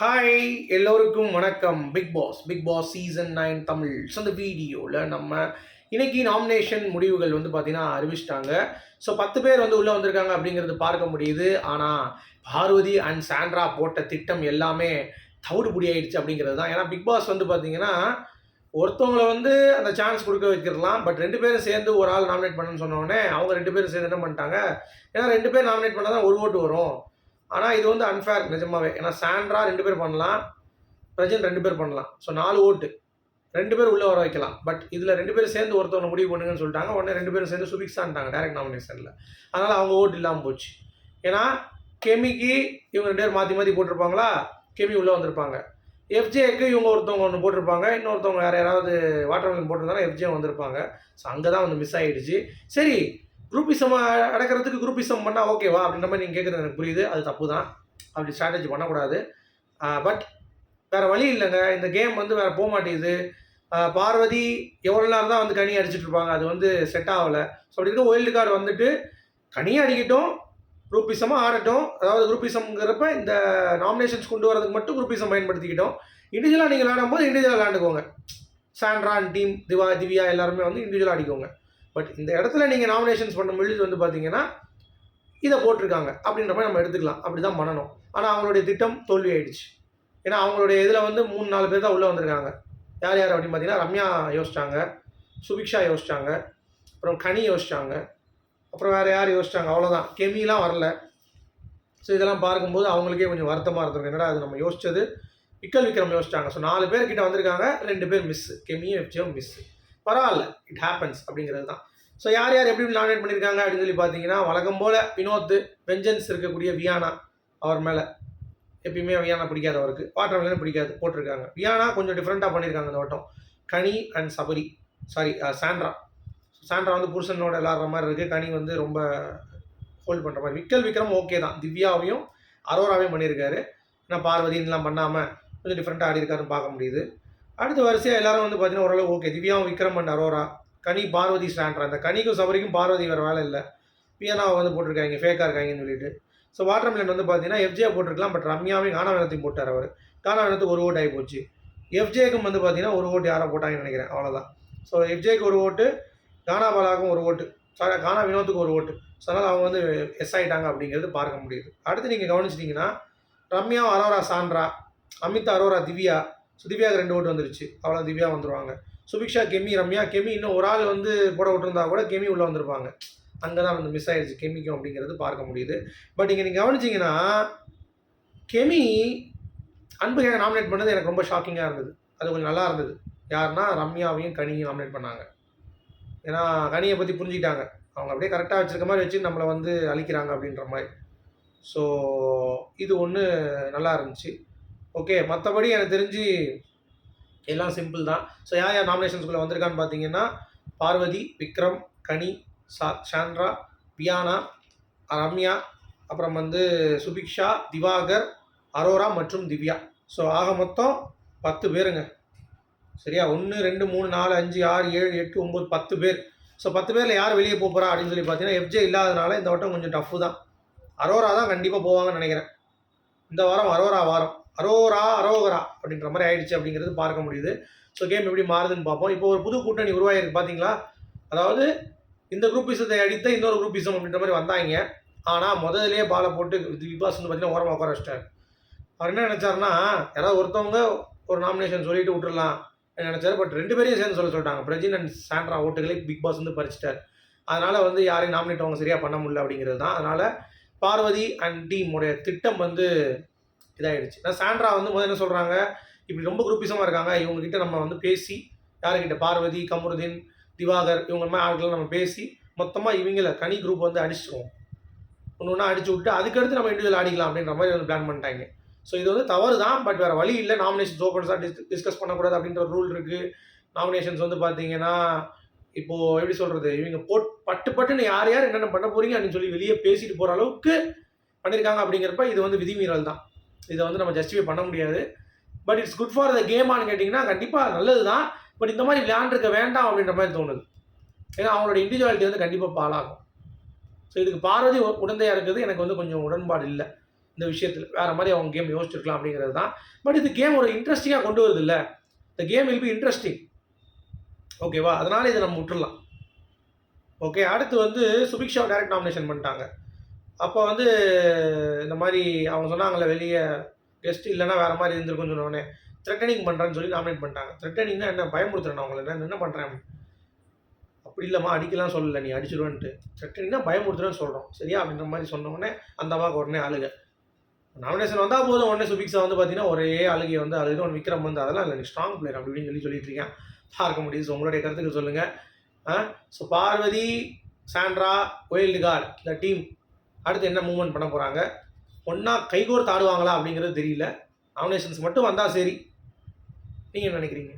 Hi எல்லோருக்கும் வணக்கம். Bigg Boss season 9 Tamil. So அந்த வீடியோவில் நம்ம இன்னைக்கு நாமினேஷன் முடிவுகள் வந்து பார்த்தீங்கன்னா அறிவிச்சிட்டாங்க. ஸோ 10 பேர் வந்து உள்ளே வந்திருக்காங்க அப்படிங்கிறது பார்க்க முடியுது. ஆனால் பார்வதி அண்ட் சாண்ட்ரா போட்ட திட்டம் எல்லாமே தவிடுபொடி ஆயிடுச்சு அப்படிங்கிறது தான். ஏன்னா பிக் பாஸ் வந்து பார்த்தீங்கன்னா ஒருத்தவங்களை வந்து அந்த சான்ஸ் கொடுக்க வைக்கிறலாம். பட் 2 பேரும் சேர்ந்து ஒரு ஆள் நாமினேட் பண்ணணும்னு சொன்னோடனே அவங்க 2 பேரும் சேர்ந்து என்ன பண்ணிட்டாங்க, ஏன்னா 2 பேர் நாமினேட் பண்ணால் தான் ஒரு ஓட்டு வரும். ஆனால் இது வந்து அன்ஃபேர் நிஜமாவே. ஏன்னா சாண்ட்ரா 2 பேர் பண்ணலாம், பிரஜன் 2 பேர் பண்ணலாம். ஸோ 4 ஓட்டு 2 பேர் உள்ளே வர வைக்கலாம். பட் இதில் 2 பேரும் சேர்ந்து ஒருத்தவங்க முடிவு பண்ணுங்கன்னு சொல்லிட்டாங்க. உடனே 2 பேரும் சேர்ந்து சுபிக்ஸான்ட்டாங்க டைரக்ட் நாமினேஷனில். அதனால் அவங்க ஓட்டு இல்லாமல் போச்சு. ஏன்னா கெமிக்கு இவங்க 2 பேர் மாற்றி மாற்றி போட்டிருப்பாங்களா, கெமி உள்ளே வந்திருப்பாங்க. எஃப்ஜேக்கு இவங்க ஒருத்தவங்க ஒன்று போட்டிருப்பாங்க, இன்னொருத்தவங்க வேறு யாராவது வாட்டர்மெலன் போட்டிருந்தாலும் எஃப்ஜே வந்திருப்பாங்க. ஸோ அங்கே தான் வந்து மிஸ் ஆகிடுச்சு. சரி, குரூப்பிசம் அடக்கிறதுக்கு குரூப்பிசம் பண்ணால் ஓகேவா அப்படின்ற மாதிரி நீங்கள் கேட்குறது எனக்கு புரியுது. அது தப்பு தான், அப்படி ஸ்ட்ராட்டஜி பண்ணக்கூடாது. பட் வேறு வழி இல்லைங்க. இந்த கேம் வந்து வேறு போக மாட்டேங்குது. பார்வதி எவ்வளோ நேரம் தான் வந்து கனி அடிச்சுட்டு இருப்பாங்க, அது வந்து செட் ஆகலை. ஸோ அப்படி இருக்க ஒயில்டு கார்டு வந்துட்டு கனியை அடிக்கட்டும், குரூப்பிசமாக ஆடட்டும். அதாவது குரூப்பிசம்ங்கிறப்ப இந்த நாமினேஷன்ஸ் கொண்டு வரதுக்கு மட்டும் குரூப்பிசம் பயன்படுத்திக்கிட்டோம். இண்டிவிஜுவலாக நீங்கள் விளையாடும்போது இண்டிவிஜுவலாக விளையாண்டுக்கோங்க. சாண்ட்ரா டீம், திவ்யா எல்லாருமே வந்து இண்டிவிஜுவலாக அடிக்கோங்க. பட் இந்த இடத்துல நீங்கள் நாமினேஷன்ஸ் பண்ணும்பொழுது வந்து பார்த்தீங்கன்னா இதை போட்டிருக்காங்க அப்படின்ற மாதிரி நம்ம எடுத்துக்கலாம். அப்படி தான் பண்ணணும். ஆனால் அவங்களுடைய திட்டம் தோல்வி ஆயிடுச்சு. ஏன்னா அவங்களுடைய இதில் வந்து 3-4 பேர் தான் உள்ளே வந்திருக்காங்க. யார் யார் அப்படின்னு பார்த்தீங்கன்னா ரம்யா யோசிச்சாங்க, சுபிக்ஷா யோசிச்சாங்க, அப்புறம் கனி யோசிச்சாங்க, அப்புறம் வேறு யார் யோசிச்சாங்க, அவ்வளோதான். கெமிலாம் வரல. ஸோ இதெல்லாம் பார்க்கும்போது அவங்களுக்கே கொஞ்சம் வருத்தமாக இருந்திருக்கு. என்னடா அது நம்ம யோசிச்சது. விக்ரம் யோசிச்சாங்க. ஸோ 4 பேர் கிட்ட வந்திருக்காங்க, 2 பேர் மிஸ்ஸு, கெமியும் எஃப்ஜியும் மிஸ்ஸு. பரவாயில்ல, இட் ஹேப்பன்ஸ் அப்படிங்கிறது தான். ஸோ யார் யார் எப்படி நாமினேட் பண்ணியிருக்காங்க அப்படின்னு சொல்லி பார்த்தீங்கன்னா, வழக்கம் போல் வினோத், வெஞ்சன்ஸ் இருக்கக்கூடிய வியானா, அவர் மேலே எப்பயுமே வியானா பிடிக்காது, அவருக்கு வாட்டர்மெலன் பிடிக்காது, போட்டிருக்காங்க. வியானா கொஞ்சம் டிஃப்ரெண்ட்டாக பண்ணியிருக்காங்க இந்த வட்டம். கனி அண்ட் சாண்ட்ரா வந்து புருஷனோட விளாட்ற மாதிரி இருக்குது. கனி வந்து ரொம்ப ஹோல்ட் பண்ணுற மாதிரி. விக்ரம் ஓகே தான், திவ்யாவையும் அரோராவையும் பண்ணியிருக்காரு. ஏன்னா பார்வதின்லாம் பண்ணாமல் கொஞ்சம் டிஃப்ரெண்ட்டாக ஆடி இருக்காருன்னு பார்க்க முடியுது. அடுத்த வரிசையாக எல்லாரும் வந்து பார்த்தீங்கன்னா ஓரளவு okay. திவ்யாவும் Vikram and Arora, Ghani Parvati Sandra. இந்த கனிக்கும் சபரிக்கும் பார்வதி வேறு வேலை இல்லை, வியானாவை வந்து போட்டிருக்காங்க, ஃபேக்காக இருக்காங்கன்னு சொல்லிட்டு. ஸோ வாட்டர்மெலன் வந்து பார்த்தீங்கன்னா எஃப்ஜே போட்டிருக்கலாம். பட் ரம்யாவையும் கானாவேனத்தையும் போட்டார் அவர். கானாவேனத்துக்கு ஒரு ஓட்டு ஆகி போச்சு. எஃப்ஜேக்கும் வந்து பார்த்தீங்கன்னா ஒரு ஓட்டு யாரை போட்டாங்கன்னு நினைக்கிறேன், அவ்வளோதான். ஸோ எஃப்ஜேக்கு ஒரு ஓட்டு, கானாபாலாவுக்கும் ஒரு ஓட்டு, கானா வினோத்துக்கு ஒரு ஓட்டு. ஸோ அதனால் அவங்க வந்து எஸ் ஆகிட்டாங்க அப்படிங்கிறது பார்க்க முடியுது. அடுத்து நீங்கள் கவனிச்சிட்டிங்கன்னா ரம்யா, அரோரா, சாண்ட்ரா, அமித், அரோரா, திவ்யா. ஸோ திவ்யாவுக்கு 2 ஓட்டு வந்துருச்சு, அவ்வளோ திவ்யா வந்துடுவாங்க. சுபிக்ஷா, கெமி, ரம்யா. கெமி இன்னும் ஒரு ஆள் வந்து போட விட்டுருந்தா கூட கெமி உள்ளே வந்திருப்பாங்க. அங்கே தான் வந்து மிஸ் ஆகிடுச்சு கெமிக்கும் அப்படிங்கிறது பார்க்க முடியுது. பட் இங்கே நீங்கள் கவனிச்சிங்கன்னா கெமி அன்புக்காக நாமினேட் பண்ணது எனக்கு ரொம்ப ஷாக்கிங்காக இருந்தது. அது கொஞ்சம் நல்லா இருந்தது. யாருன்னா ரம்யாவையும் கனியும் நாமினேட் பண்ணாங்க. ஏன்னா கனியை பற்றி புரிஞ்சுக்கிட்டாங்க. அவங்க அப்படியே கரெக்டாக வச்சுருக்க மாதிரி வச்சு நம்மளை வந்து அழிக்கிறாங்க அப்படின்ற மாதிரி. ஸோ இது ஒன்று நல்லா இருந்துச்சு. ஓகே, மற்றபடி எனக்கு தெரிஞ்சு எல்லாம் சிம்பிள் தான். ஸோ யார் யார் நாமினேஷன்ஸ்குள்ளே வந்திருக்கான்னு பார்த்தீங்கன்னா பார்வதி, விக்ரம், கனி, சாண்ட்ரா, வியானா, ரம்யா, அப்புறம் வந்து சுபிக்ஷா, திவாகர், அரோரா மற்றும் திவ்யா. ஸோ ஆக மொத்தம் 10 பேருங்க. சரியா? 1 2 3 4 5 6 7 8 9 10 பேர். ஸோ 10 பேரில் யார் வெளியே போகிறா அப்படின்னு சொல்லி பார்த்தீங்கன்னா எஃப்ஜே இல்லாதனால இந்த வட்டம் கொஞ்சம் டஃப்பு தான். அரோரா தான் கண்டிப்பாக போவாங்கன்னு நினைக்கிறேன். இந்த வாரம் அரோகரா அப்படின்ற மாதிரி ஆயிடுச்சு அப்படிங்கிறது பார்க்க முடியுது. ஸோ கேம் எப்படி மாறுதுன்னு பார்ப்போம். இப்போ ஒரு புது கூட்டணி உருவாகிருக்கு பார்த்தீங்களா? அதாவது இந்த குரூப்பிசத்தை அடித்த இன்னொரு குரூப்பிசம் அப்படின்ற மாதிரி வந்தாங்க. ஆனால் முதல்லையே பாலை போட்டு பிக் பாஸ் வந்து பார்த்தீங்கன்னா ஓரமாக உட்கார வச்சிட்டார். அவர் என்ன நினச்சாருன்னா, யாராவது ஒருத்தவங்க ஒரு நாமினேஷன் சொல்லிட்டு விட்டுடலாம் நினச்சார். பட் 2 பேரையும் சேர்ந்து சொல்லிட்டாங்க. பிரஜின் அண்ட் சாண்ட்ரா ஓட்டுகளை பிக் பாஸ் வந்து பறிச்சிட்டார். அதனால் வந்து யாரையும் நாமினேட் அவங்க சரியாக பண்ண முடியல அப்படிங்கிறது தான். அதனால் பார்வதி அண்ட் டீமுடைய திட்டம் வந்து இதாகிடுச்சு. நான் சாண்ட்ரா வந்து முதல்ல என்ன சொல்கிறாங்க, இப்படி ரொம்ப குரூப்பிசமாக இருக்காங்க, இவங்ககிட்ட நம்ம வந்து பேசி, யாருக்கிட்ட, பார்வதி, கமருதீன், திவாகர், இவங்க மாதிரி ஆட்களை நம்ம பேசி மொத்தமாக இவங்கள கனி குரூப் வந்து அடிச்சிடுவோம், ஒன்று ஒன்றா அடிச்சு விட்டு அதுக்கடுத்து நம்ம இண்டிவிஜுவல் ஆடிக்கலாம் அப்படின்ற மாதிரி வந்து பிளான் பண்ணிட்டாங்க. ஸோ இது வந்து தவறு தான். பட் வேறு வழி இல்லை. நாமினேஷன்ஸ் ஓப்பன்ஸாக டிஸ்கஸ் பண்ணக்கூடாது அப்படின்ற ரூல் இருக்குது. நாமினேஷன்ஸ் வந்து பார்த்தீங்கன்னா இப்போது எப்படி சொல்கிறது, இவங்க பட்டுன்னு யார் யார் என்னென்ன பண்ண போகிறீங்க அப்படின்னு சொல்லி வெளியே பேசிட்டு போகிற அளவுக்கு பண்ணியிருக்காங்க. அப்படிங்கிறப்ப இது வந்து விதிமீறல் தான். இதை வந்து நம்ம ஜஸ்டிஃபை பண்ண முடியாது. But it's good for the கேமானு கேட்டிங்கன்னா கண்டிப்பாக நல்லது தான். பட் இந்த மாதிரி விளையாண்டுருக்க வேண்டாம் அப்படின்ற மாதிரி தோணுது. ஏன்னா அவங்களோட இண்டிவிஜுவாலிட்டி வந்து கண்டிப்பாக பாலாகும். ஸோ இதுக்கு பார்வதி உடந்தையாக இருக்குது எனக்கு வந்து கொஞ்சம் உடன்பாடு இல்லை. இந்த விஷயத்தில் வேறு மாதிரி அவங்க கேம் யோசிச்சிருக்கலாம் அப்படிங்கிறது தான். பட் இது கேம் ஒரு இன்ட்ரெஸ்டிங்காக கொண்டு வருது இல்லை, இந்த கேம் வில் பி இன்ட்ரெஸ்டிங். ஓகேவா, அதனால் இதை நம்ம விட்டுடலாம். ஓகே, அடுத்து வந்து சுபிக்ஷா டைரக்ட் நாமினேஷன் பண்ணிட்டாங்க. அப்போ வந்து இந்த மாதிரி அவங்க சொன்னாங்கல்ல, வெளியே கெஸ்ட் இல்லைன்னா வேறு மாதிரி இருந்திருக்குன்னு சொன்னோடனே த்ரெட்டனிங் பண்ணுறேன்னு சொல்லி நாமினேட் பண்ணிட்டாங்க. த்ரெட்டனிங்னா என்ன, பயமுறுத்துறேன் அவங்கள, என்ன பண்ணுறேன் அப்படி இல்லைம்மா, அடிக்கலாம் சொல்லலை, நீ அடிச்சிடுவேன்ட்டு. த்ரெட்டனிங்னா பயமுறுத்துறேன்னு சொல்கிறோம் சரியா அப்படின்ற மாதிரி சொன்னோடனே அந்த அம்மாவுக்கு உடனே அழுக. நாமினேஷன் வந்தால் போதும் உடனே சுபிக்ஷா வந்து பார்த்தீங்கன்னா ஒரே அழுகையை வந்து அழுது ஒன்று விக்ரம் வந்து அதெல்லாம் இல்லை, நீ ஸ்ட்ராங் பிளேயர் அப்படி இப்படின்னு சொல்லிட்டு இருக்கேன். பார்க்க முடியுது. ஸோ உங்களுடைய கருத்துக்கள் சொல்லுங்கள். So Parvathi, Sandra, wild card இந்த டீம் அடுத்து என்ன மூவ்மெண்ட் பண்ண போகிறாங்க, ஒன்றா கைகோர்த்து ஆடுவாங்களா அப்படிங்கிறது தெரியல. நாமினேஷன்ஸ் மட்டும் வந்தால் சரி. நீங்கள் என்ன நினைக்கிறீங்க?